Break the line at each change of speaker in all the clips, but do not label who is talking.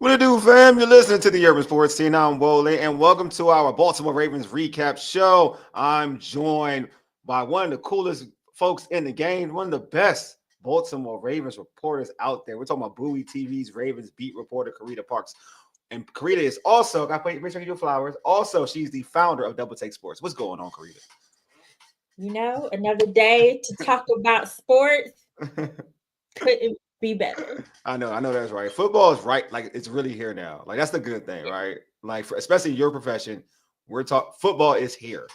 What it do, fam? You're listening to the Urban Sports Team. I'm Wole, and welcome to our Baltimore Ravens recap show. I'm joined by one of the coolest folks in the game, one of the best Baltimore Ravens reporters out there. We're talking about Bowie TV's Ravens beat reporter Carita Parks. And Carita is also, make sure you do flowers. Also, she's the founder of Double Take Sports. What's going on, Carita?
You know, another day to talk about sports. Couldn't be better.
I know that's right. Football is right, like it's really here now. Like that's the good thing, right? Like especially your profession, football is here.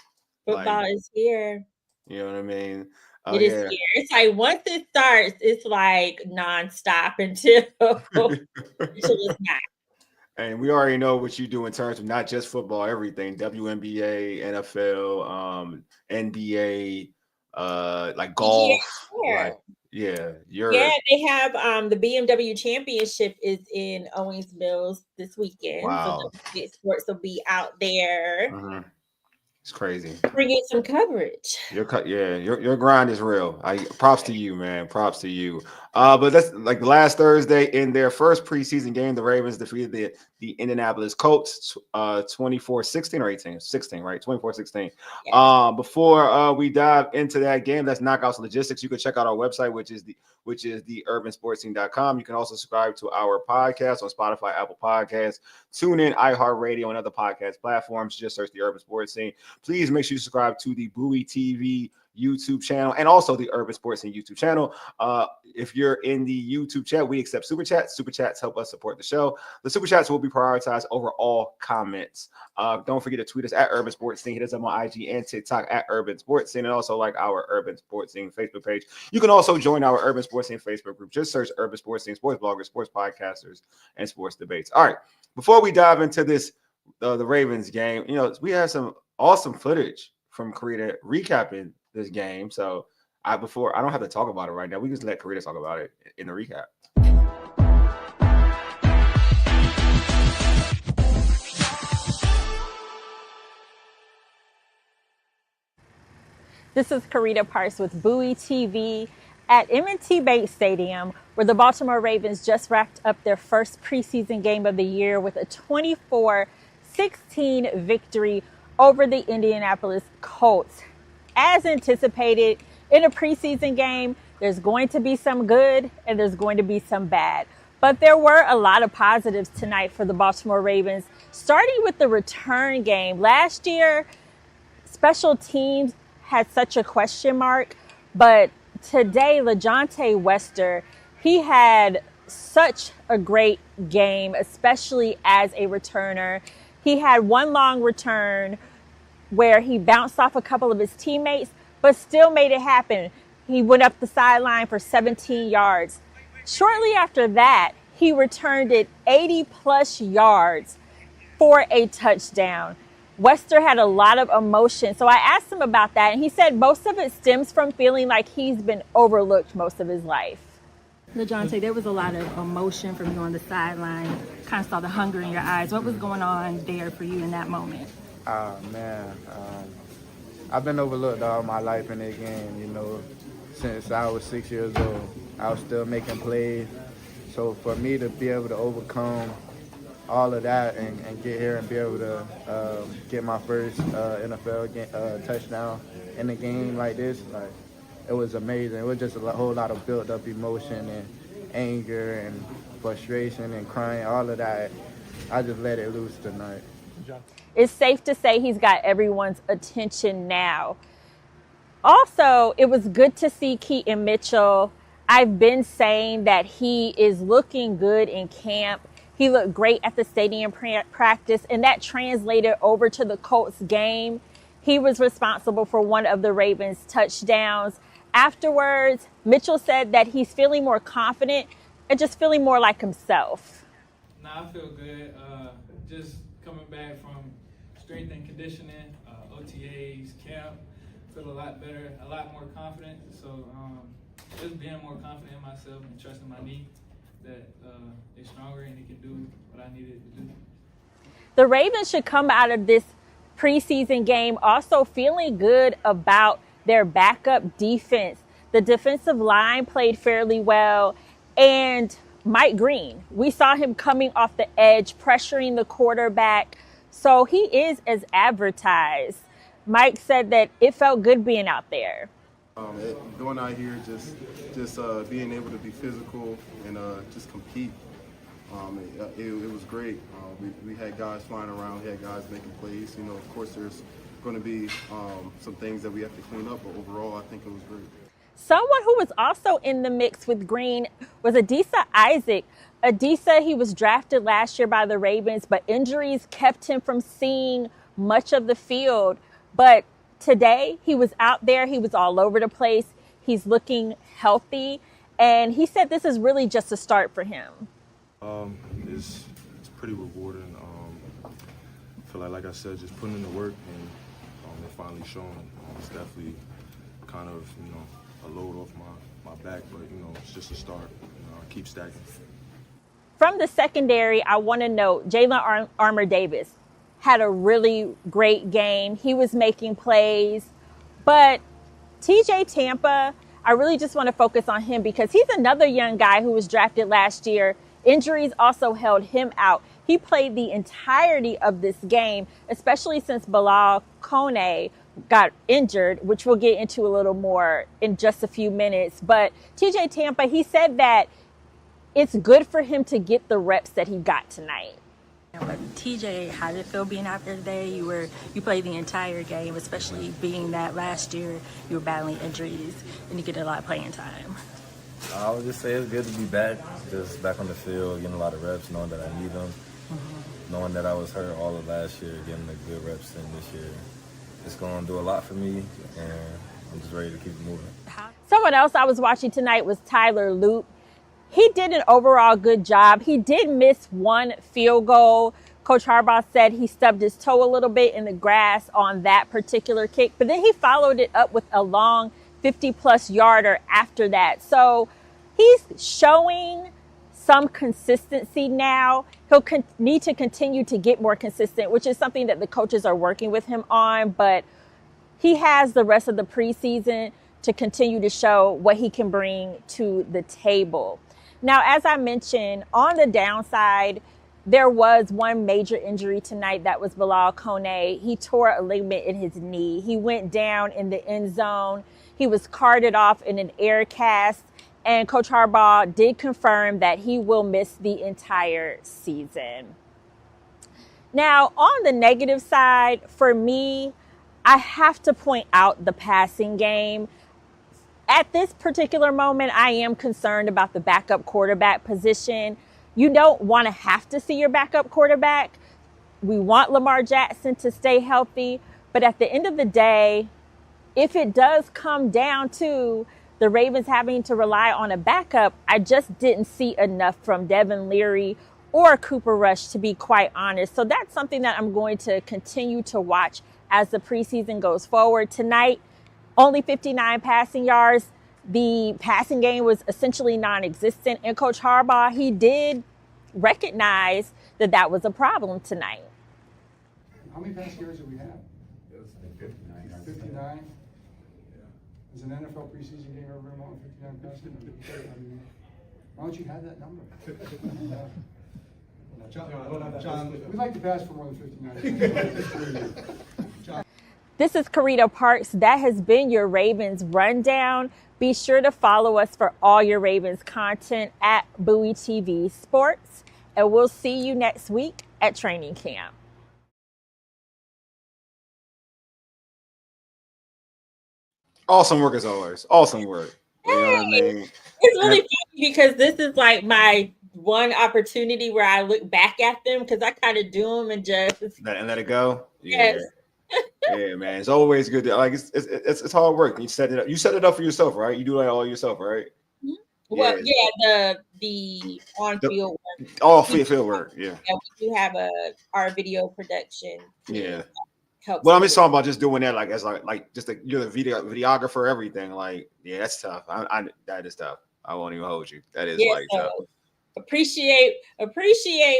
Football is here.
You know what I mean?
It is here. It's like once it starts, it's like nonstop until it's not.
And we already know what you do in terms of not just football, everything: WNBA, NFL, NBA, like golf.
Yeah, they have the BMW Championship is in Owings Mills this weekend.
Wow.
So sports will be out there.
Mm-hmm. It's crazy.
Bringing some coverage.
Your grind is real. Props to you, man. Props to you. But that's like last Thursday in their first preseason game, the Ravens defeated the Indianapolis Colts 24-16 or 18-16, right? 24-16. Yes. Before we dive into that game, that's Knockouts Logistics. You can check out our website, which is the urbansportscene.com. You can also subscribe to our podcast on Spotify, Apple Podcasts, TuneIn, iHeartRadio, and other podcast platforms. Just search the Urban Sports Scene. Please make sure you subscribe to the Bowie TV YouTube channel and also the Urban Sports Scene YouTube channel. If you're in the YouTube chat, we accept super chats. Super chats help us support the show. The super chats will be prioritized over all comments. Don't forget to tweet us at Urban Sports Scene. Hit us up on IG and TikTok at Urban Sports Scene, and also like our Urban Sports Scene Facebook page. You can also join our Urban Sports Scene Facebook group. Just search Urban Sports Scene, sports bloggers, sports podcasters, and sports debates. All right, before we dive into this, the Ravens game, we have some awesome footage from Carita recapping this game. So I don't have to talk about it right now. We just let Carita talk about it in the recap.
This is Carita Parks with Bowie TV at M&T Bank Stadium, where the Baltimore Ravens just wrapped up their first preseason game of the year with a 24-16 victory over the Indianapolis Colts. As anticipated, in a preseason game, there's going to be some good and there's going to be some bad. But there were a lot of positives tonight for the Baltimore Ravens, starting with the return game. Last year, special teams had such a question mark, but today, LaJohntay Wester, he had such a great game, especially as a returner. He had one long return where he bounced off a couple of his teammates, but still made it happen. He went up the sideline for 17 yards. Shortly after that, he returned it 80-plus yards for a touchdown. Wester had a lot of emotion, so I asked him about that, and he said most of it stems from feeling like he's been overlooked most of his life.
LaJohntay, there was a lot of emotion from you on the sideline. Kind of saw the hunger in your eyes. What was going on there for you in that moment?
Man, I've been overlooked all my life in that game, since I was 6 years old. I was still making plays. So for me to be able to overcome all of that and get here and be able to get my first NFL touchdown in a game like this, it was amazing. It was just a whole lot of built-up emotion and anger and frustration and crying, all of that. I just let it loose tonight.
It's safe to say he's got everyone's attention now. Also, it was good to see Keaton Mitchell. I've been saying that he is looking good in camp. He looked great at the stadium practice, and that translated over to the Colts game. He was responsible for one of the Ravens' touchdowns. Afterwards, Mitchell said that he's feeling more confident and just feeling more like himself.
I feel good. Just coming back from strength and conditioning, OTAs, camp, feel a lot better, a lot more confident. So just being more confident in myself and trusting my knee that it's stronger and it can do what I needed to do.
The Ravens should come out of this preseason game also feeling good about their backup defense. The defensive line played fairly well, and Mike Green. We saw him coming off the edge, pressuring the quarterback. So he is as advertised. Mike said that it felt good being out there.
Going out here, just being able to be physical and just compete. It was great. We had guys flying around, we had guys making plays. You know, of course, there's going to be some things that we have to clean up, but overall, I think it was great.
Someone who was also in the mix with Green was Adisa Isaac. Adisa, he was drafted last year by the Ravens, but injuries kept him from seeing much of the field. But today, he was out there. He was all over the place. He's looking healthy. And he said this is really just a start for him.
It's pretty rewarding. I feel like I said, just putting in the work and it finally showing. It's definitely kind of, a load off my back, but, it's just a start. I keep stacking.
From the secondary, I want to note Jalen Armour Davis had a really great game. He was making plays, but TJ Tampa, I really just want to focus on him because he's another young guy who was drafted last year. Injuries also held him out. He played the entirety of this game, especially since Bilal Kone got injured, which we'll get into a little more in just a few minutes. But TJ Tampa, he said that it's good for him to get the reps that he got tonight.
But TJ, how did it feel being out there today? You played the entire game, especially being that last year you were battling injuries and you get a lot of playing time.
I would just say it's good to be back, just back on the field, getting a lot of reps, knowing that I need them, knowing that I was hurt all of last year, getting the good reps in this year. It's going to do a lot for me, and I'm just ready to keep moving.
Someone else I was watching tonight was Tyler Loop. He did an overall good job. He did miss one field goal. Coach Harbaugh said he stubbed his toe a little bit in the grass on that particular kick, but then he followed it up with a long 50-plus yarder after that. So he's showing some consistency now. He'll need to continue to get more consistent, which is something that the coaches are working with him on, but he has the rest of the preseason to continue to show what he can bring to the table. Now, as I mentioned, on the downside, there was one major injury tonight. That was Bilal Kone. He tore a ligament in his knee. He went down in the end zone. He was carted off in an air cast. And Coach Harbaugh did confirm that he will miss the entire season. Now, on the negative side, for me, I have to point out the passing game. At this particular moment, I am concerned about the backup quarterback position. You don't want to have to see your backup quarterback. We want Lamar Jackson to stay healthy. But at the end of the day, if it does come down to the Ravens having to rely on a backup, I just didn't see enough from Devin Leary or Cooper Rush, to be quite honest. So that's something that I'm going to continue to watch as the preseason goes forward. Tonight, only 59 passing yards. The passing game was essentially non-existent. And Coach Harbaugh, he did recognize that that was a problem tonight.
How many passing yards do we have?
It was 59.
59? Is an NFL preseason game ever been more than 59 passing? Why don't you have that number? John, we'd like to pass for more than 59.
This is Carita Parks. That has been your Ravens rundown. Be sure to follow us for all your Ravens content at Bowie TV Sports. And we'll see you next week at training camp.
Awesome work as always. Awesome work. You know what I mean?
It's really funny because this is like my one opportunity where I look back at them because I kind of do them and just
let it go.
Yes.
Yeah, man. It's always good. It's hard work. You set it up. You set it up for yourself, right? You do that all yourself, right?
Mm-hmm. Well, the on field work.
All field work. Yeah.
Yeah, we do have our video production.
Yeah.
Well,
I'm just talking about just doing that, you're the videographer, everything. Like, yeah, that's tough. That is tough. I won't even hold you. That is tough.
Appreciate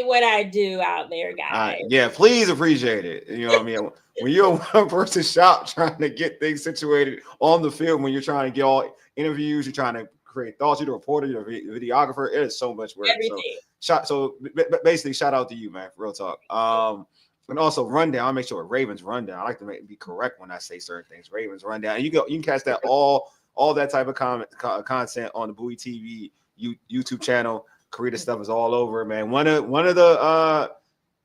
what I do out there, guys.
Yeah, please appreciate it. You know what I mean? When you're a one-person shop trying to get things situated on the field, when you're trying to get all interviews, you're trying to create thoughts. You're the reporter, you're the videographer. It is so much work.
Everything.
So basically, shout out to you, man. Real talk. And also rundown. I'll make sure Ravens rundown. I like to be correct when I say certain things. Ravens rundown. And you can catch that all that type of content on the Bowie TV YouTube channel. Carita stuff is all over, man. One of the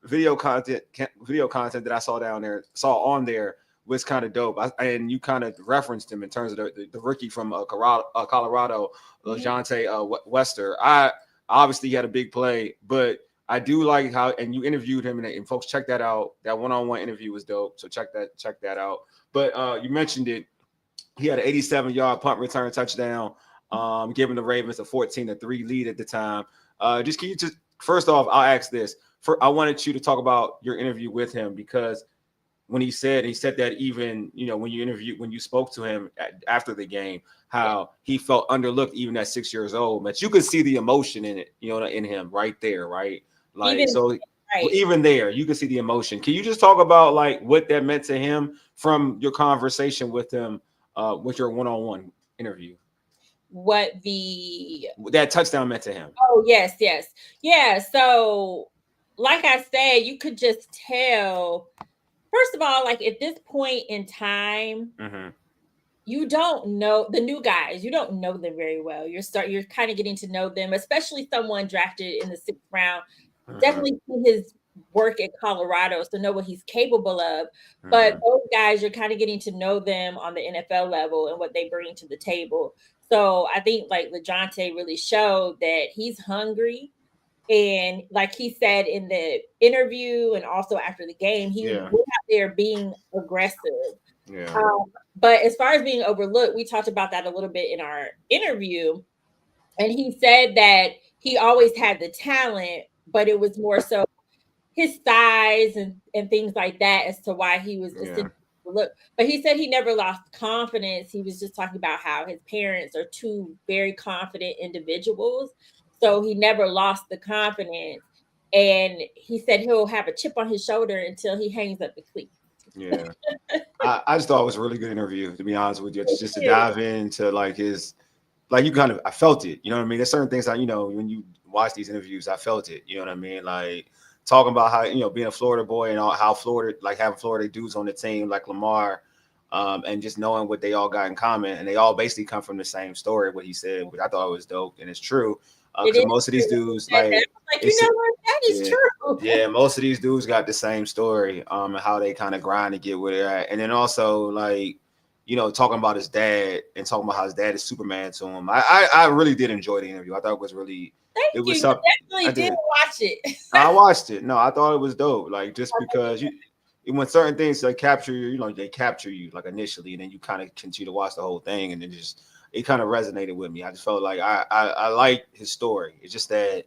video content that I saw on there was kind of dope. And you kind of referenced him in terms of the rookie from Colorado, LeJohntay Wester. Obviously he had a big play, but I do like how, and you interviewed him, and folks, check that out. That one-on-one interview was dope. So check that out. But you mentioned it. He had an 87-yard punt return touchdown, giving the Ravens a 14-3 lead at the time. First off, I'll ask this. I wanted you to talk about your interview with him, because when he said that even, when you spoke to him after the game, how he felt underlooked even at 6 years old, but you could see the emotion in it, in him right there, right? Even there, you can see the emotion. Can you just talk about like what that meant to him from your conversation with him, with your one-on-one interview?
What
that touchdown meant to him?
Oh, yes. Yeah. So, like I said, you could just tell. First of all, like at this point in time, you don't know the new guys. You don't know them very well. You're kind of getting to know them, especially someone drafted in the 6th round. Definitely see his work at Colorado, so know what he's capable of. But those guys, you're kind of getting to know them on the NFL level and what they bring to the table. So I think like LeJohntay really showed that he's hungry. And like he said in the interview and also after the game, he was out there being aggressive.
Yeah.
But as far as being overlooked, we talked about that a little bit in our interview. And he said that he always had the talent, but it was more so his size and things like that as to why he was overlooked. But he said he never lost confidence. He was just talking about how his parents are two very confident individuals. So he never lost the confidence. And he said he'll have a chip on his shoulder until he hangs up the cleat.
Yeah. I just thought it was a really good interview, to be honest with you. Just to dive into like his, like you kind of, I felt it. You know what I mean? There's certain things that, when you watch these interviews, I felt it. You know what I mean? Like talking about how, being a Florida boy and how Florida, like having Florida dudes on the team like Lamar, and just knowing what they all got in common. And they all basically come from the same story, what he said, which I thought was dope. And it's true. Because most of these dudes, like
that is true.
Yeah, most of these dudes got the same story, and how they kind of grind to get where they're at. And then also, like, talking about his dad and talking about how his dad is Superman to him. I really did enjoy the interview. I thought it was really,
Thank you.
Something.
I didn't watch it.
I watched it. No, I thought it was dope. Like, just because when certain things like capture you, they capture you like initially, and then you kind of continue to watch the whole thing, and then it kind of resonated with me. I just felt like I like his story. It's just that,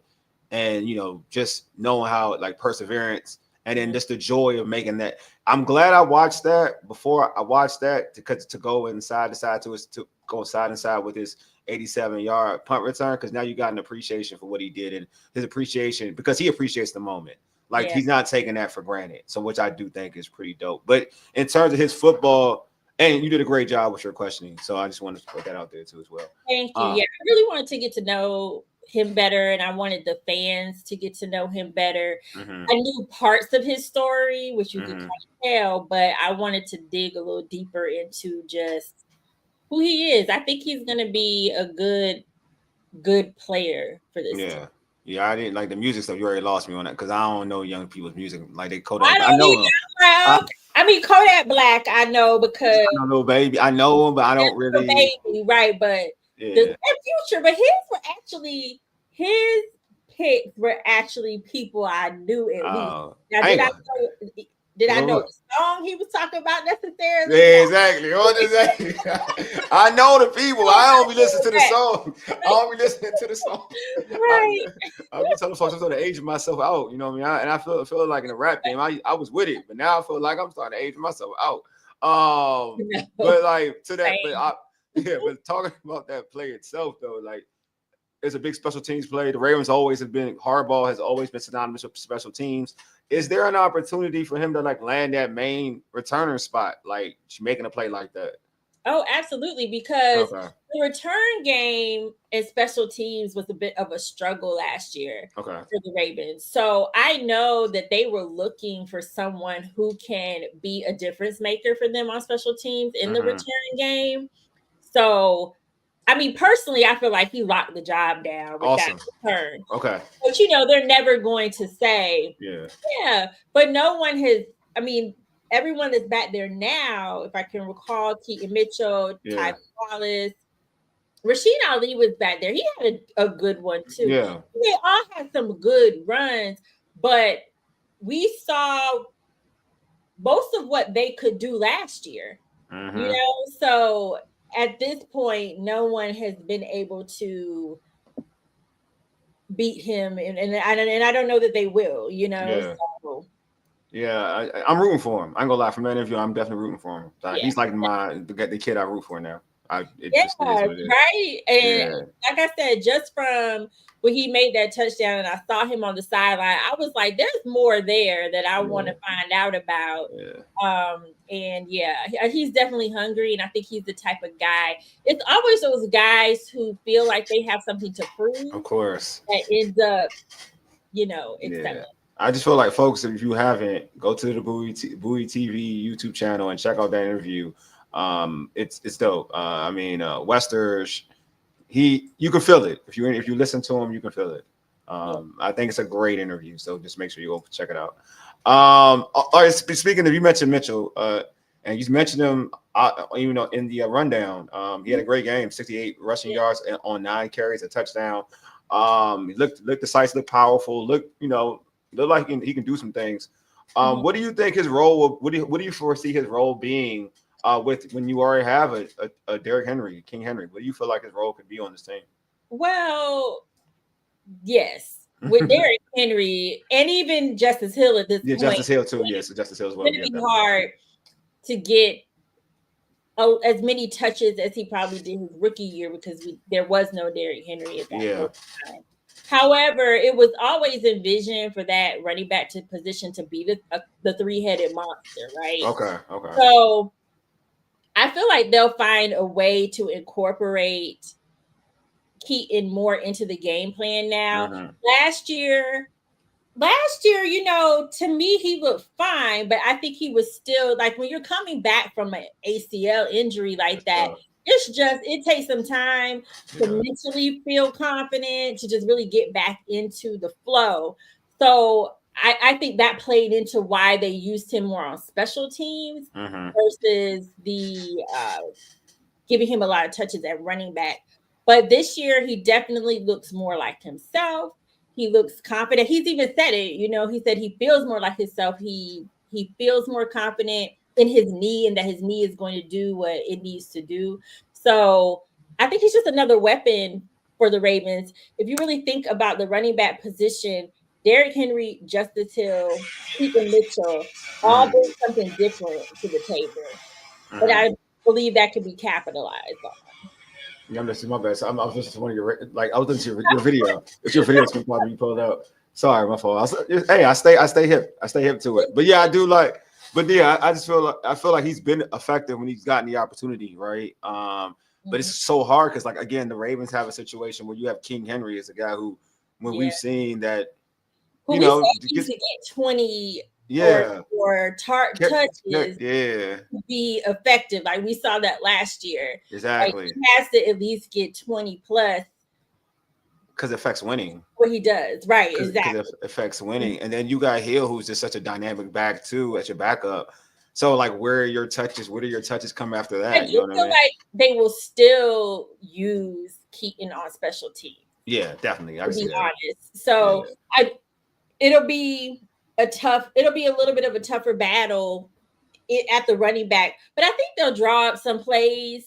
and just knowing how like perseverance, and then just the joy of making that. I'm glad I watched that before I watched that to go inside with his 87-yard punt return, because now you got an appreciation for what he did and his appreciation, because he appreciates the moment. Like he's not taking that for granted. So which I do think is pretty dope. But in terms of his football. And you did a great job with your questioning. So I just wanted to put that out there too as well.
Thank you. I really wanted to get to know him better, and I wanted the fans to get to know him better. I knew parts of his story, which you could kind of tell, but I wanted to dig a little deeper into just who he is. I think he's going to be a good player for this team.
Yeah, I didn't like the music stuff. You already lost me on that because I don't know young people's music like they Kodak. I know him.
I mean, Kodak Black, I know because
I don't know, baby. I know him, but I don't really.
Baby, right? But the Future, but his picks were actually people I knew at least. Now, did I know the song he was talking about necessarily?
Yeah, exactly. I know the people. I don't be listening to the song. I don't be listening to the song.
Right.
I'm telling folks I'm starting to age myself out. You know what I mean? And I feel like in the rap game, I was with it, but now I feel like I'm starting to age myself out. But like to that, but talking about that play itself though, like it's a big special teams play. The Ravens hardball has always been synonymous with special teams. Is there an opportunity for him to like land that main returner spot, like making a play like that?
Oh, absolutely, because
Okay.
the return game and special teams was a bit of a struggle last year
Okay.
for the Ravens. So I know that they were looking for someone who can be a difference maker for them on special teams in the return game. So, I mean, personally, I feel like he locked the job down with that
Awesome.
return.
Okay.
But, they're never going to say,
Yeah.
yeah, but no one has, I mean, everyone that's back there now, if I can recall, Keaton Mitchell,
Yeah.
Ty Wallace, Rasheen Ali was back there. He had a good one too.
Yeah.
They all had some good runs, but we saw most of what they could do last year. So at this point, no one has been able to beat him, and I don't know that they will.
Yeah.
So.
Yeah, I'm rooting for him. I ain't gonna lie. From that interview, I'm definitely rooting for him.
Yeah.
He's like the kid I root for now. It
Yeah,
just it is what it is.
right. And
Yeah.
like I said, just from when he made that touchdown and I saw him on the sideline, I was like, there's more there that I want to find out about.
Yeah.
And he's definitely hungry, and I think he's the type of guy. It's always those guys who feel like they have something to prove.
Of course.
That ends up, excelling.
Yeah. I just feel like, folks, if you haven't, go to the Bowie TV YouTube channel and check out that interview. It's dope. I mean, Wester's, you can feel it. If you listen to him, you can feel it. I think it's a great interview. So just make sure you go check it out. All right. Speaking of, you mentioned Mitchell, and you mentioned him, in the rundown. He had a great game, 68 rushing yards on 9 carries, a touchdown. He looked decisive, looked powerful, looked like he can do some things. What do you think his role? What do you foresee his role being with when you already have a Derrick Henry, King Henry? What do you feel like his role could be on this team?
Well, yes, with Derrick Henry and even Justice Hill at this point.
Justice Hill too. Yes, Justice Hill as well.
It's going to be hard to get as many touches as he probably did his rookie year because there was no Derrick Henry at that time. However, it was always envisioned for that running back position to be the three-headed monster, right?
Okay.
So I feel like they'll find a way to incorporate Keaton more into the game plan now. Last year, to me, he looked fine, but I think he was still like when you're coming back from an ACL injury like that, it takes some time to mentally feel confident, to just really get back into the flow. So I think that played into why they used him more on special teams versus the giving him a lot of touches at running back. But this year, he definitely looks more like himself. He looks confident. He's even said it. He said he feels more like himself. He feels more confident in his knee and that his knee is going to do what it needs to do. So I think he's just another weapon for the Ravens. If you really think about the running back position, Derrick Henry, Justice Hill, Keaton Mitchell, all bring something different to the table. But I believe that could be capitalized on.
Yeah, I'm listening. My bad. So I was listening to one of I was listening to your video. It's your video when you pulled up. Sorry, my fault. I stay hip. I stay hip to it. But yeah, I do like. But yeah, I just feel like he's been effective when he's gotten the opportunity, right? But it's so hard because, again, the Ravens have a situation where you have King Henry as a guy who, when we've seen that,
gets to get 20. Or touches
to
be effective. Like we saw that last year.
Exactly.
He has to at least get 20 plus.
Because it affects winning.
What he does. Right, exactly.
Because it affects winning. And then you got Hill, who's just such a dynamic back too as your backup. So where are your touches? Where do your touches come after that?
I feel like they will still use Keaton on special teams.
Yeah, definitely.
To be honest. So it'll be a little bit of a tougher battle at the running back, but I think they'll draw up some plays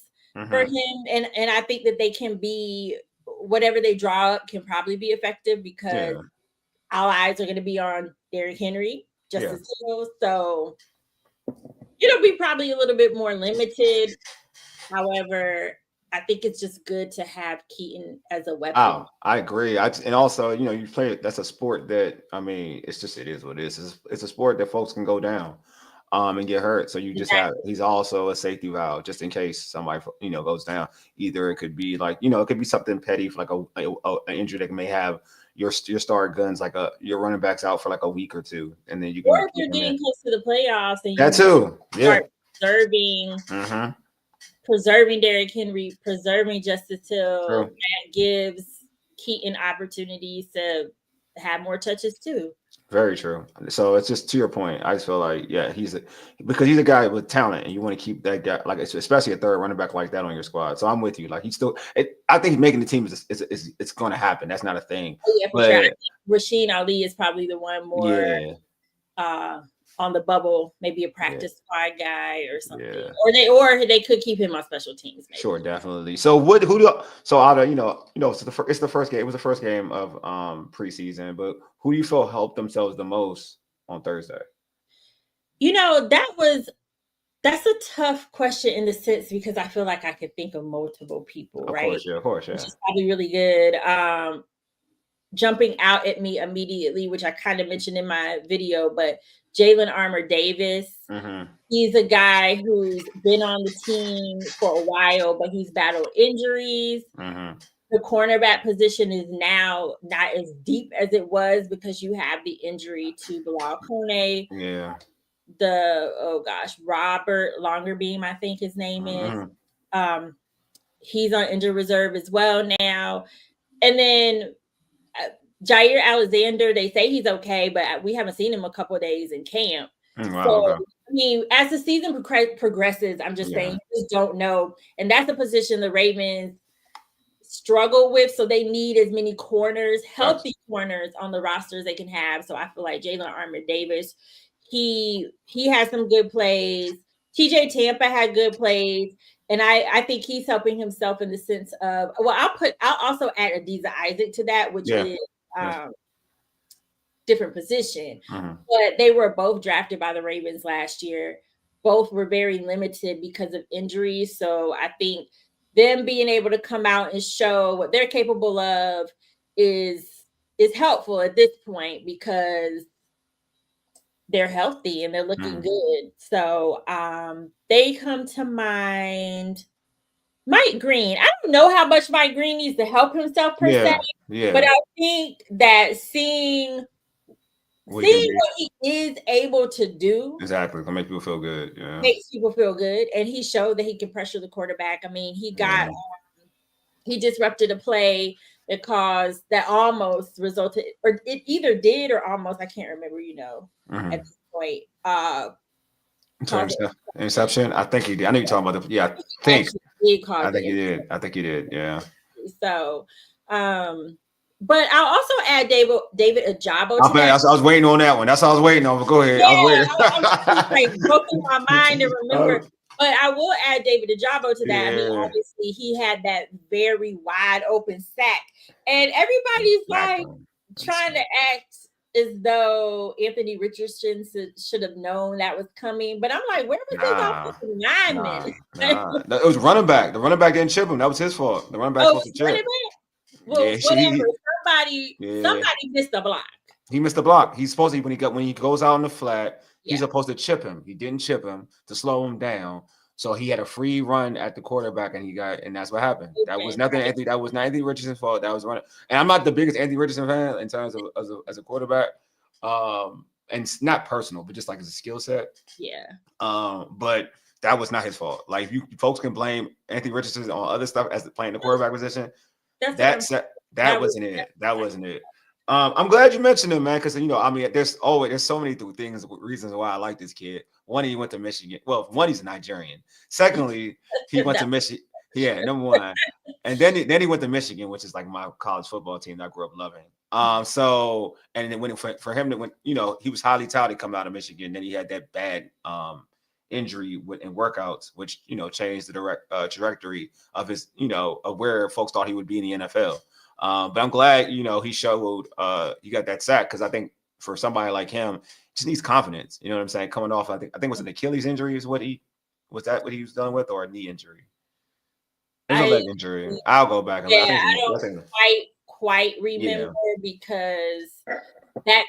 for him, and I think that they can be whatever they draw up can probably be effective because all eyes are going to be on Derrick Henry, Justice Hill, so it'll be probably a little bit more limited. However, I think it's just good to have Keaton as a weapon.
Oh, I agree. And also, you play it. That's a sport that, it is what it is. It's a sport that folks can go down. and get hurt. So you just he's also a safety valve just in case somebody goes down. Either it could be like it could be something petty for like an injury that may have your star guns like your running backs out for like a week or two, and then you can.
Or if you're getting close to the playoffs and
that too,
start preserving Derrick Henry, preserving Justice Hill, that gives Keaton opportunities to have more touches too.
Very true. So it's just to your point. I just feel like, because he's a guy with talent, and you want to keep that guy, like especially a third running back like that on your squad. So I'm with you. Like he's still, I think making the team is it's going to happen. That's not a thing.
Oh, yeah, for sure. I think Rasheen Ali is probably the one more on the bubble, maybe a practice squad guy or something, or they could keep him on special teams. Maybe.
Sure, definitely. So out of it's the first game. It was the first game of preseason, but who do you feel helped themselves the most on Thursday?
That's a tough question in the sense because I feel like I could think of multiple people, right?
Of course, yeah.
Which is probably really good. Jumping out at me immediately, which I kind of mentioned in my video, but Jalen Armour-Davis, he's a guy who's been on the team for a while, but he's battled injuries. The cornerback position is now not as deep as it was because you have the injury to Bilal Kone.
Yeah.
Robert Longerbeam, I think his name is. He's on injured reserve as well now. And then Jair Alexander, they say he's okay, but we haven't seen him a couple of days in camp. I mean, as the season progresses, I'm just saying, you just don't know. And that's a position the Ravens struggle with. So they need as many healthy corners on the roster as they can have. So I feel like Jalen Armour-Davis, he has some good plays. TJ Tampa had good plays. And I think he's helping himself in the sense of, I'll also add Adiza Isaac to that, which is different position. But they were both drafted by the Ravens last year. Both were very limited because of injuries. So I think them being able to come out and show what they're capable of is helpful at this point because they're healthy and they're looking good. So they come to mind. Mike Green. I don't know how much Mike Green needs to help himself per se, but I think that seeing what he is able to do
exactly can make people feel good. Yeah,
makes people feel good, and he showed that he can pressure the quarterback. I mean, he disrupted a play that almost resulted, or it either did or almost. I can't remember. At this point,
interception. I think he did. I know you're talking about the. I think he did. Yeah.
So, but I'll also add David Ojabo.
I was waiting on that one. That's what I was waiting on. But go ahead.
Yeah, I was broken my mind to remember. But I will add David Ojabo to that. I mean, obviously, he had that very wide open sack, and everybody's trying to act as though Anthony Richardson should have known that was coming. But I'm like, where was his offensive lineman?
It was running back. The running back didn't chip him. That was his fault. The running back was supposed to chip.
Well, whatever. Somebody missed the block.
He missed the block. He's supposed to, when he goes out on the flat, he's supposed to chip him. He didn't chip him to slow him down. So he had a free run at the quarterback, and that's what happened. Okay. That was nothing. That was not Anthony Richardson's fault. That was running. And I'm not the biggest Anthony Richardson fan in terms of as a quarterback, and it's not personal, but just like as a skill set.
Yeah.
But that was not his fault. Like you folks can blame Anthony Richardson on other stuff as playing the quarterback position. That wasn't it. That wasn't it. I'm glad you mentioned him, man, because there's so many reasons why I like this kid. One, he went to Michigan. Well, one, he's a Nigerian. Secondly, he went to Michigan. Yeah, number one. And then he went to Michigan, which is like my college football team that I grew up loving. So and then for him to win, he was highly touted coming out of Michigan. Then he had that bad injury in workouts, which changed the trajectory of his, of where folks thought he would be in the NFL. But I'm glad, he showed he got that sack, because I think for somebody like him, just needs confidence. You know what I'm saying? Coming off, I think it was an Achilles injury what he was dealing with, or a knee injury? It was a leg injury. I'll go back and look.
I don't quite remember because that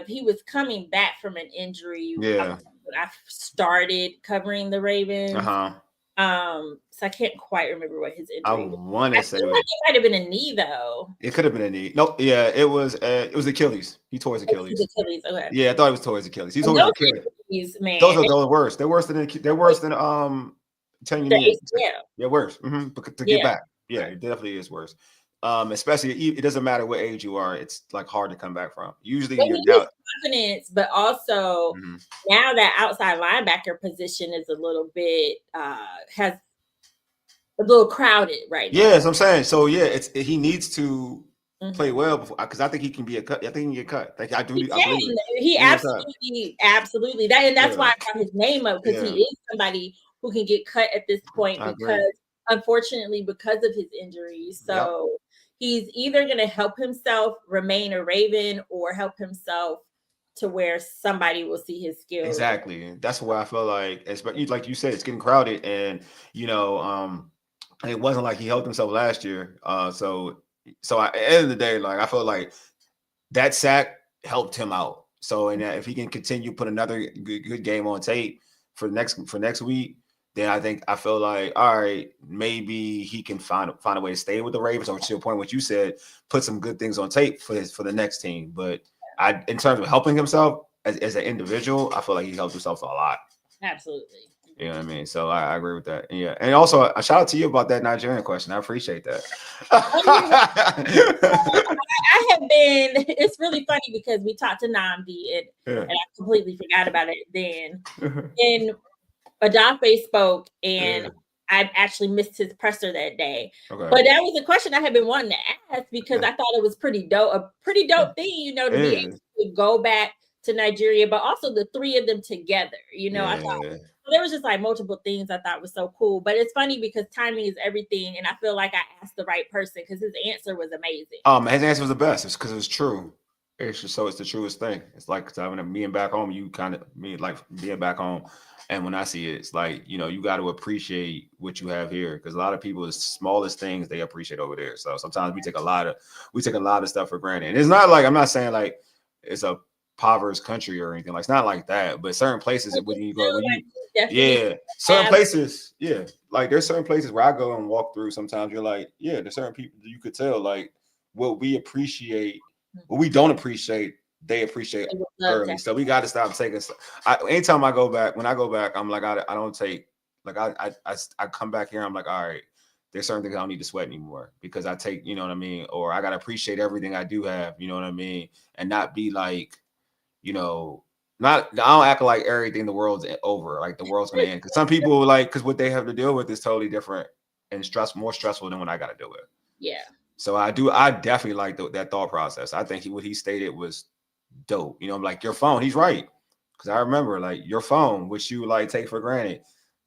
he was coming back from an injury.
Yeah.
when I started covering the Ravens. So I can't quite remember what his injury was.
I want to say
it might have been a knee though.
It could have been a knee. No, yeah, it was Achilles. He tore his Achilles.
Achilles. Okay.
Yeah, I thought it was tore his Achilles. He tore his Achilles.
Man.
Those are worse. They're worse than telling you knees.
Yeah.
They're worse. To get back. Yeah, it definitely is worse. Especially it doesn't matter what age you are, it's like hard to come back from. Usually you're
confidence, but also now that outside linebacker position is a little bit has a little crowded right now.
Yeah, that's what I'm saying. So yeah, he needs to play well before, because I think he can be a cut. I think he can get cut. Like I believe
he absolutely that, and that's why I brought his name up, because he is somebody who can get cut at this point unfortunately because of his injuries. So he's either going to help himself remain a Raven or help himself to where somebody will see his skills.
Exactly. That's why I feel like, like you said, it's getting crowded, and it wasn't like he helped himself last year. So at the end of the day, like I feel like that sack helped him out. So and if he can continue put another good game on tape for next week, then I feel like, all right, maybe he can find a way to stay with the Ravens, or to your point, what you said, put some good things on tape for the next team. But in terms of helping himself as an individual, I feel like he helped himself a lot.
Absolutely.
You know what I mean? So I agree with that. Yeah. And also a shout out to you about that Nigerian question. I appreciate that.
I have been, it's really funny because we talked to Namdi and I completely forgot about it then. And Adafe spoke, and I actually missed his presser that day. Okay. But that was a question I had been wanting to ask, because I thought it was a pretty dope thing, to be able to go back to Nigeria, but also the three of them together. I thought there was just like multiple things I thought was so cool. But it's funny because timing is everything, and I feel like I asked the right person because his answer was amazing.
His answer was the best. It's because it was true. It's just it's the truest thing. It's like being back home. You kind of like being back home. And when I see it, it's like, you got to appreciate what you have here, because a lot of people, the smallest things they appreciate over there. So sometimes we take a lot of stuff for granted. And it's not like, I'm not saying like it's a impoverished country or anything. Like, it's not like that. But certain places when you go, certain places, like there's certain places where I go and walk through. Sometimes you're like, there's certain people you could tell like what we appreciate, what we don't appreciate, they appreciate early. So we got to stop taking. Anytime I go back, I'm like, I don't take, like, I come back here. I'm like, all right, there's certain things I don't need to sweat anymore, because I take, you know what I mean? Or I got to appreciate everything I do have, you know what I mean? And not be like, I don't act like everything in the world's over, like the world's going to end. Because some people because what they have to deal with is totally different and more stressful than what I got to deal with.
Yeah.
So I definitely like that thought process. I think what he stated was dope. Like your phone, he's right, because I remember like your phone, which you like take for granted,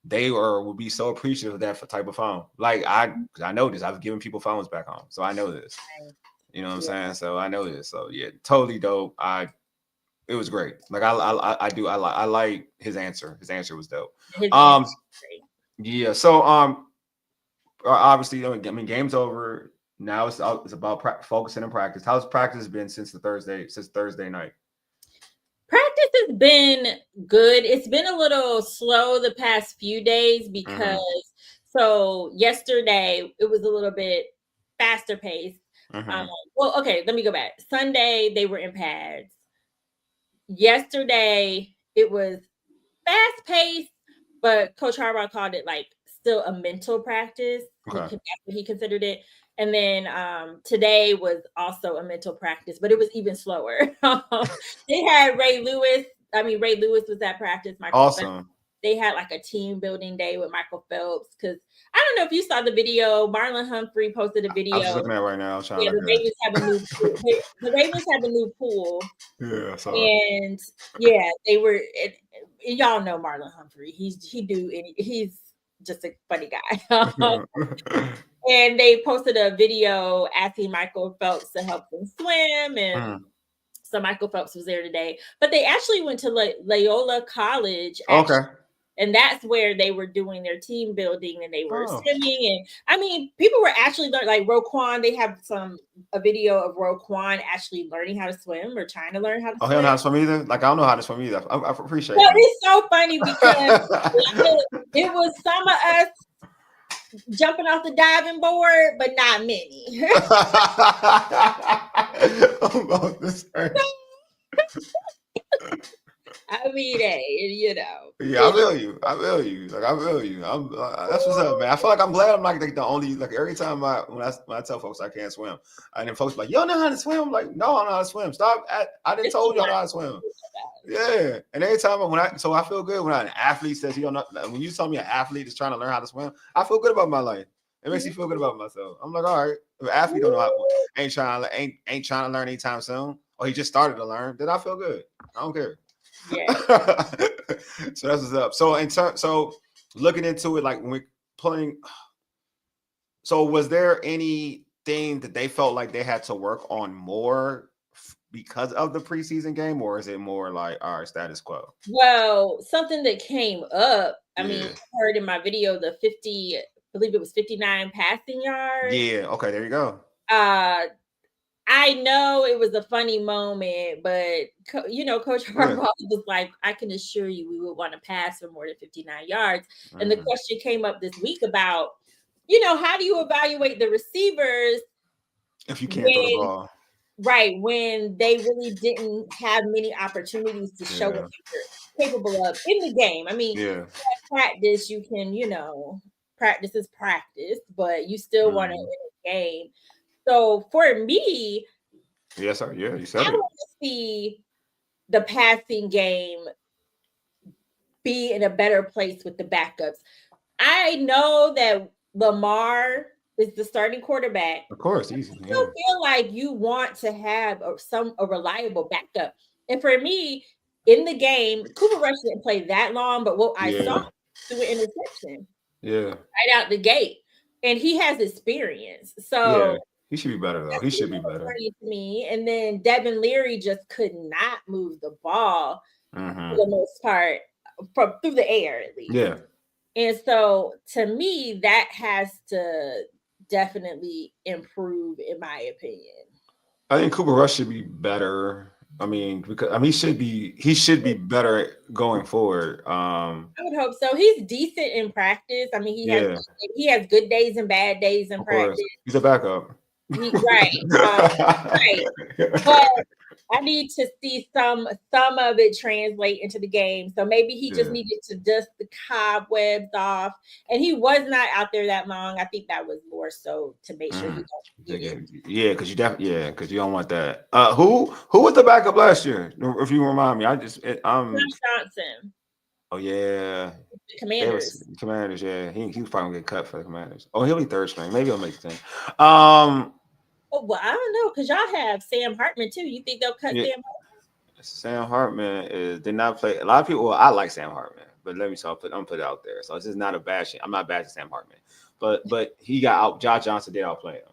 they would be so appreciative of that type of phone. Like I know this. I've given people phones back home, so I know this. You know what I'm saying? So I know this. So yeah, totally dope. It was great. Like I like his answer. His answer was dope. Yeah. So obviously, game's over. Now it's about focusing on practice. How's practice been since Thursday night?
Practice has been good. It's been a little slow the past few days because so yesterday it was a little bit faster paced. Well, okay, let me go back. Sunday they were in pads. Yesterday it was fast paced, but Coach Harbaugh called it like still a mental practice. Okay. He considered it. And then today was also a mental practice, but it was even slower. They had Ray Lewis. Ray Lewis was at practice.
Awesome.
They had like a team building day with Michael Phelps, because I don't know if you saw the video. Marlon Humphrey posted a video.
I was looking at it right now.
The Ravens have a new pool. The Ravens have a new pool.
Yeah, sorry.
And they were. Y'all know Marlon Humphrey. He's just a funny guy. And they posted a video asking Michael Phelps to help them swim, and so Michael Phelps was there today. But they actually went to Loyola College And that's where they were doing their team building and they were
Oh.
swimming. And I mean, people were actually learning, like Roquan, they have a video of Roquan actually learning how to swim or trying to learn how to
Oh, he
swim.
don't know how to swim either? Like, I don't know how to swim either. I appreciate
Well,
that.
it's so funny because it was some of us jumping off the diving board, but not many. I mean, hey, you know.
Yeah, I feel you. I feel you. Like, I feel you. That's what's up, man. I feel like I'm glad I'm not like the only, like, every time when I tell folks I can't swim, and then folks like, you don't know how to swim? I'm like, no, I don't know how to swim. Stop. I didn't told you I know how to swim. Yeah. And every time so I feel good when an athlete says he don't know. When you tell me an athlete is trying to learn how to swim, I feel good about my life. It makes me feel good about myself. I'm like, all right, if an athlete don't know ain't trying to learn anytime soon, or he just started to learn, then I feel good. I don't care.
Yeah.
So that's what's up. So looking into it, like when we're playing, so was there anything that they felt like they had to work on more because of the preseason game, or is it more like, all right, status quo?
Well, something that came up, I mean, I heard in my video the 50, I believe it was 59 passing yards.
Yeah, okay, there you go.
I know it was a funny moment, but Coach Harbaugh was like, I can assure you we would want to pass for more than 59 yards. And the question came up this week about, how do you evaluate the receivers
if you can't throw the ball?
Right, when they really didn't have many opportunities to show what they're capable of in the game. I mean, practice, you can, practice is practice, but you still want to win a game. So for me,
yes, sir. Yeah, you said
I want to see the passing game be in a better place with the backups. I know that Lamar is the starting quarterback.
Of course, easy.
I still feel like you want to have a reliable backup. And for me, in the game, Cooper Rush didn't play that long, but what I saw through an interception.
Yeah.
Right out the gate. And he has experience. So
he should be better though. He should be better.
To me. And then Devin Leary just could not move the ball for the most part through the air at least.
Yeah.
And so to me, that has to definitely improve, in my opinion.
I think Cooper Rush should be better. I mean, because he should be better going forward.
I would hope so. He's decent in practice. I mean, he has good days and bad days in practice.
He's a backup.
Right. Right. But I need to see some of it translate into the game. So maybe he just needed to dust the cobwebs off. And he was not out there that long. I think that was more so to make sure he don't.
Yeah, because you don't want that. Who was the backup last year? If you remind me,
Johnson.
Oh yeah.
Commanders.
Commanders, yeah. He was probably gonna get cut for the Commanders. Oh, he'll be third string. Maybe he'll make the team.
Oh, well, I don't know, because y'all have Sam Hartman too. You think they'll cut Sam Hartman?
Sam Hartman did not play. A lot of people. Well, I like Sam Hartman, but let me talk. I'm gonna put it out there. So this is not a bad shit. I'm not bad to Sam Hartman, but he got out. Josh Johnson did outplay him.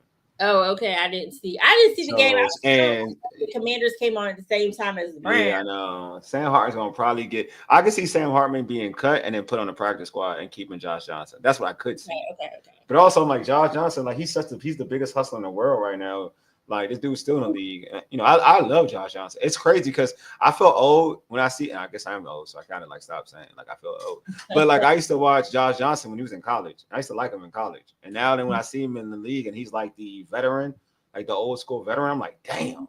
Oh, okay. I didn't see the game. And the Commanders came on at the same time as the Browns.
Yeah, I know. Sam Hartman's gonna probably get. I can see Sam Hartman being cut and then put on the practice squad and keeping Josh Johnson. That's what I could see.
Okay.
But also, I'm like Josh Johnson, like he's the biggest hustler in the world right now. Like this dude's still in the league. I love Josh Johnson. It's crazy because I feel old when I see. And I guess I'm old, so I kind of like stop saying like I feel old. But like I used to watch Josh Johnson when he was in college. I used to like him in college, and now then when I see him in the league and he's like the veteran, like the old school veteran, I'm like, damn,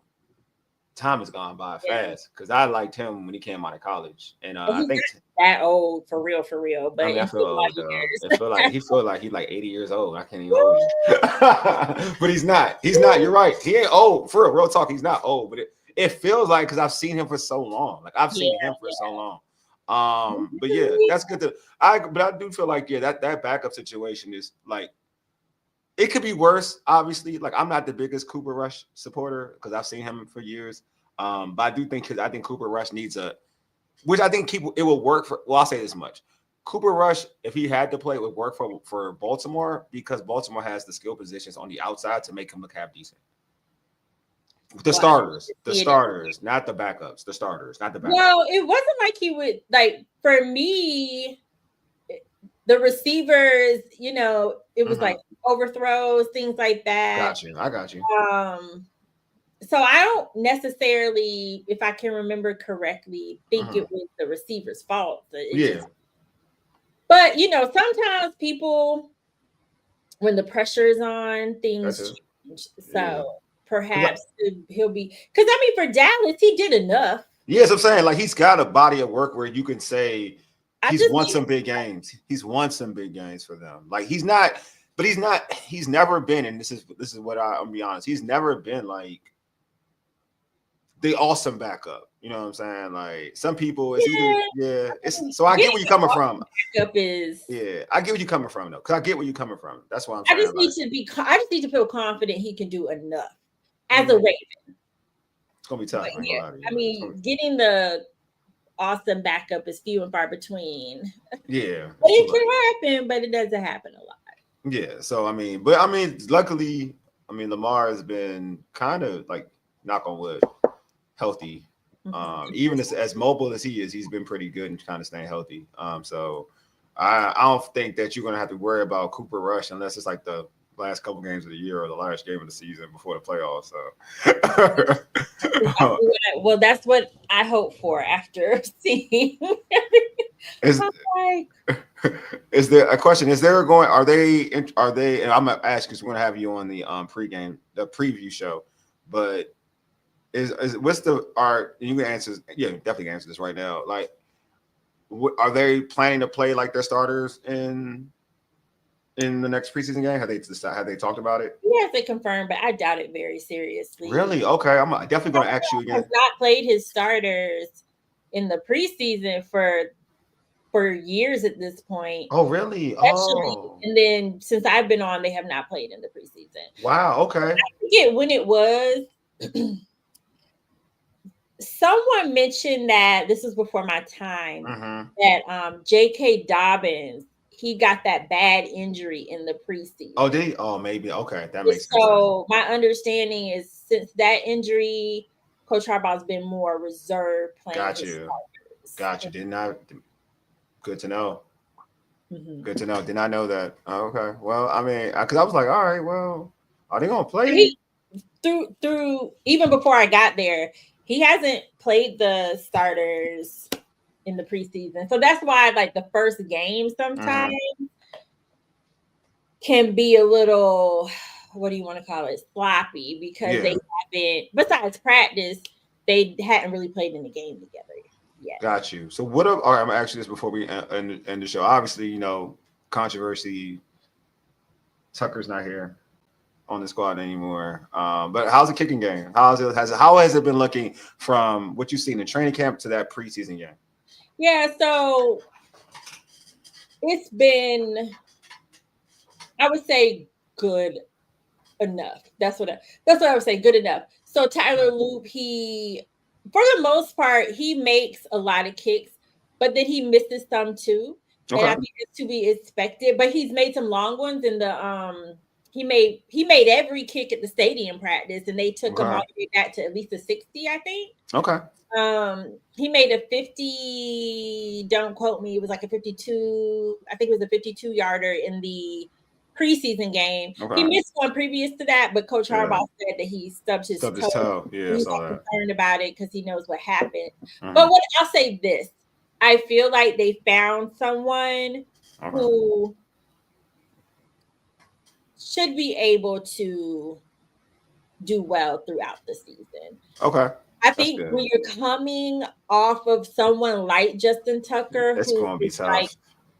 time has gone by fast. Because I liked him when he came out of collage, and I think
that old for real. But
I feel old though. He feel like he's like 80 years old. I can't even hold you. But he's not. You're right. He ain't old. For real talk, he's not old. But it feels like because I've seen him for so long. Like I've seen him for so long. But yeah, that's good but I do feel like that backup situation is like it could be worse. Obviously, like I'm not the biggest Cooper Rush supporter because I've seen him for years. But I do think I think Cooper Rush needs which I think it will work for. Well, I'll say this much: Cooper Rush, if he had to play, it would work for Baltimore because Baltimore has the skill positions on the outside to make him look half decent. The starters, not the backups. The starters, not the backups.
Well, it wasn't like he would like. For me, the receivers, it was like overthrows, things like that.
I got you.
So I don't necessarily, if I can remember correctly, think it was the receiver's fault. But sometimes people, when the pressure is on, things change. So perhaps he'll be, because for Dallas, he did enough.
Yes, I'm saying, like, he's got a body of work where you can say he's won some big games. He's won some big games for them. Like, he's never been, and this is what I'll be honest, he's never been like the awesome backup. You know what I'm saying? Like, some people, it's so I get where you're coming from.
Backup is
I get where you're coming from, though, because I get where you're coming from. That's why
I just need to feel confident he can do enough as a Raven.
It's gonna be tough.
Getting the awesome backup is few and far between.
Yeah,
but it can happen, but it doesn't happen a lot.
Yeah, so luckily, Lamar has been kind of, like, knock on wood, healthy. Even as mobile as he is, he's been pretty good and kind of staying healthy. So I don't think that you're gonna have to worry about Cooper Rush unless it's like the last couple games of the year or the last game of the season before the playoffs. So
well, that's what I hope for after seeing.
Is there a question? Are they? And I'm gonna ask because we're gonna have you on the the preview show, but you can answer? Yeah, definitely answer this right now. Like, are they planning to play like their starters in the next preseason game? Have they talked about it?
Yes, they confirmed, but I doubt it very seriously.
Really? Okay, I'm definitely going to ask you again.
He has not played his starters in the preseason for years at this point.
Oh, really?
And then since I've been on, they have not played in the preseason.
Wow. Okay.
I forget when it was. Someone mentioned that this was before my time that J.K. Dobbins, he got that bad injury in the preseason.
Oh, did he? Oh, maybe. Okay, that makes sense.
So my understanding is since that injury, Coach Harbaugh's been more reserved playing.
Got you. Did not. Good to know. Good to know. Did not know that. Oh, okay. Well, because I was like, all right, well, are they gonna play?
Through even before I got there, he hasn't played the starters in the preseason. So that's why, like, the first game sometimes can be a little, what do you want to call it, sloppy, because they haven't, besides practice, they hadn't really played in the game together yet.
Got you. So all right, I'm going to ask you this before we end the show. Obviously, controversy, Tucker's not here on the squad anymore. But how's the kicking game? How has it been looking from what you've seen in training camp to that preseason game?
Yeah, so it's been, I would say, good enough. That's what I would say, good enough. So Tyler Loop, he, for the most part, he makes a lot of kicks, but then he misses some too. Okay. And I think it's to be expected. But he's made some long ones in the he made every kick at the stadium practice, and they took him all the way back to at least a 60, I think.
Okay.
He made a 50, don't quote me, it was like a 52, I think it was a 52-yarder in the preseason game. Okay. He missed one previous to that, but Coach Harbaugh said that he stubbed his toe.
Yeah,
he's concerned about it because he knows what happened. But I'll say this. I feel like they found someone who should be able to do well throughout the season.
Okay.
I think when you're coming off of someone like Justin Tucker,
it's going to be tough.
Like,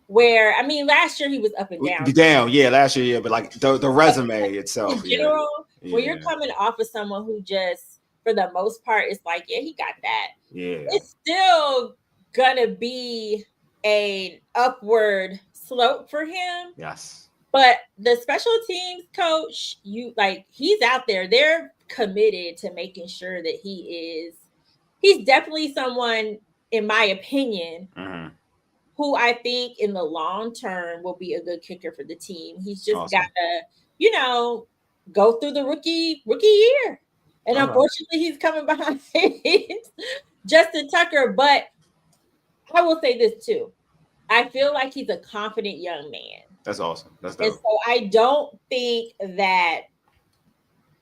where, last year he was up and
down. Yeah, last year, yeah, but like the resume itself.
In general, when you're coming off of someone who just, for the most part, it's like, yeah, he got that.
Yeah.
It's still gonna be an upward slope for him.
Yes.
But the special teams coach, he's out there. They're committed to making sure that he's definitely someone, in my opinion, who I think in the long term will be a good kicker for the team. He's just gotta, go through the rookie year. And unfortunately, he's coming behind Justin Tucker. But I will say this too. I feel like he's a confident young man.
That's awesome. That's
And
dope.
so I don't think that,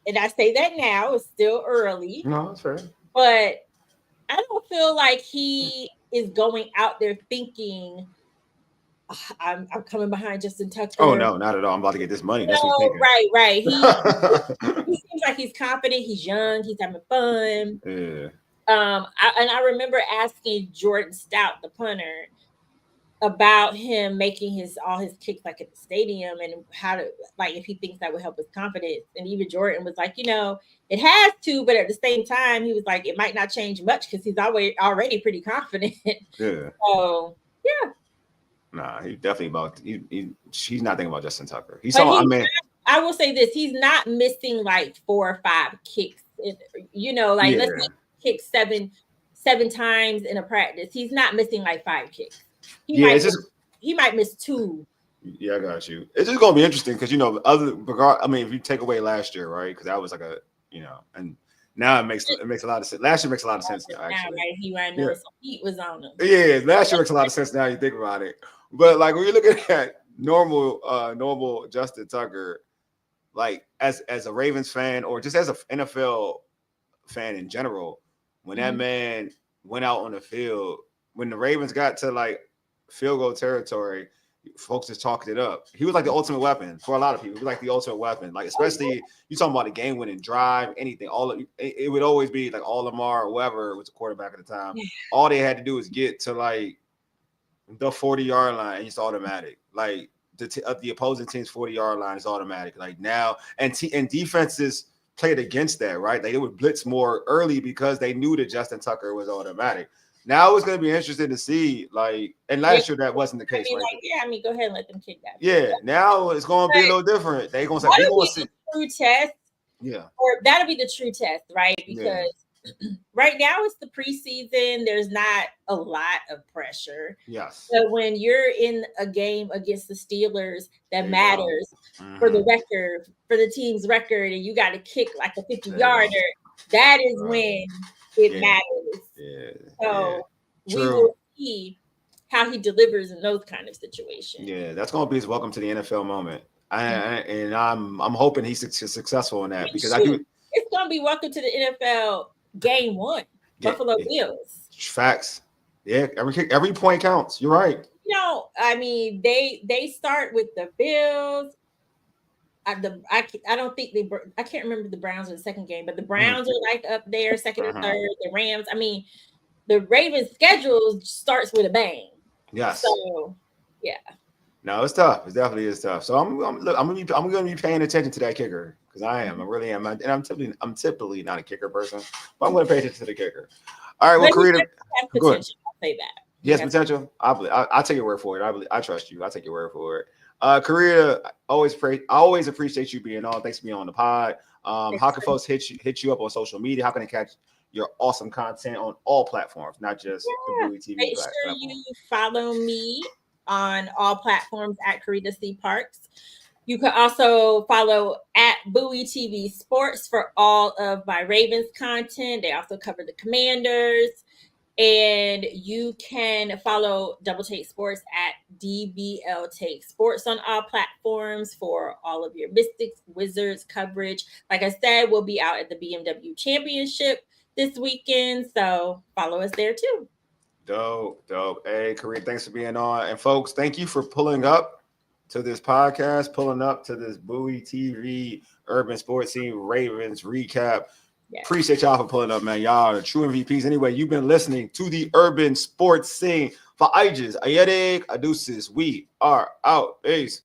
and I say that now, it's still early.
No, that's fair.
But I don't feel like he is going out there thinking, I'm coming behind Justin Tucker.
Oh no, not at all. I'm about to get this money. That's what
No,
he's
right.
thinking.
He seems like he's confident. He's young. He's having fun.
Yeah.
I remember asking Jordan Stout, the punter, about him making all his kicks like at the stadium and how to, like, if he thinks that would help his confidence. And even Jordan was like, it has to, but at the same time, he was like, it might not change much because he's already pretty confident.
Yeah.
So yeah.
Nah, he's definitely about. He's not thinking about Justin Tucker.
I will say this: he's not missing like 4 or 5 kicks. Let's say kick seven times in a practice. He's not missing like 5 kicks. He might miss 2.
Yeah, I got you. It's just gonna be interesting because if you take away last year, right? Because that was like and now it makes a lot of sense. Last year makes a lot of sense now. Actually,
some heat was on him.
Yeah, last year makes a lot of sense now. You think about it, but like when you're looking at normal Justin Tucker, like as a Ravens fan or just as an NFL fan in general, when that man went out on the field, when the Ravens got to like field goal territory, folks just talked it up. He was like the ultimate weapon for a lot of people. He was like the ultimate weapon. Like, especially you talking about a game-winning drive, anything. It would always be like all Lamar or whoever was the quarterback at the time. All they had to do was get to like the 40-yard line, and it's automatic. Like the opposing team's 40-yard line is automatic. Like now, and defenses played against that, right? Like they would blitz more early because they knew that Justin Tucker was automatic. Now it's going to be interesting to see, like, and last year that wasn't the case, right?
Go ahead and let them kick that.
Yeah, now it's going to be a little different. They're going to say, we're going to see.
True test.
Yeah.
Or that'll be the true test, right? Because right now it's the preseason. There's not a lot of pressure.
Yes.
So when you're in a game against the Steelers that matters for the record, for the team's record, and you got to kick like a 50-yarder, that is when it matters.
Yeah.
So we will see how he delivers in those kind of situations.
Yeah, that's going to be his welcome to the NFL moment. And I'm hoping he's successful in that because
it's going to be welcome to the NFL game 1. Buffalo Bills.
Facts. Yeah, every point counts. You're right.
I mean, they start with the Bills. I don't think I can't remember the Browns in the second game, but the Browns are like up there, second or third. The Rams. I mean, the Ravens' schedule starts with a bang.
Yes.
So, yeah.
No, it's tough. It definitely is tough. So I'm gonna be paying attention to that kicker because I really am. And I'm typically not a kicker person, but I'm gonna pay attention to the kicker. All right, well, Carita, go ahead.
I'll say that.
Yes, potential. I'll take your word for it. I trust you. I'll take your word for it. Carita, I always appreciate you being on. Thanks for being on the pod. How can folks hit you up on social media? How can they catch your awesome content on all platforms, not just the Bowie TV?
Make sure you follow me on all platforms at Carita C. Parks. You can also follow at Bowie TV Sports for all of my Ravens content. They also cover the Commanders. And you can follow Double Take Sports at DBL Take Sports on all platforms for all of your Mystics, Wizards coverage. Like I said, we'll be out at the BMW Championship this weekend. So follow us there too.
Dope. Hey, Carita, thanks for being on. And folks, thank you for pulling up to this podcast, pulling up to this Bowie TV Urban Sports Scene Ravens recap. Yes. Appreciate y'all for pulling up, man. Y'all are true MVPs. Anyway, you've been listening to the Urban Sports Scene. For Aegis, Ayedek, Adusis, we are out. Peace.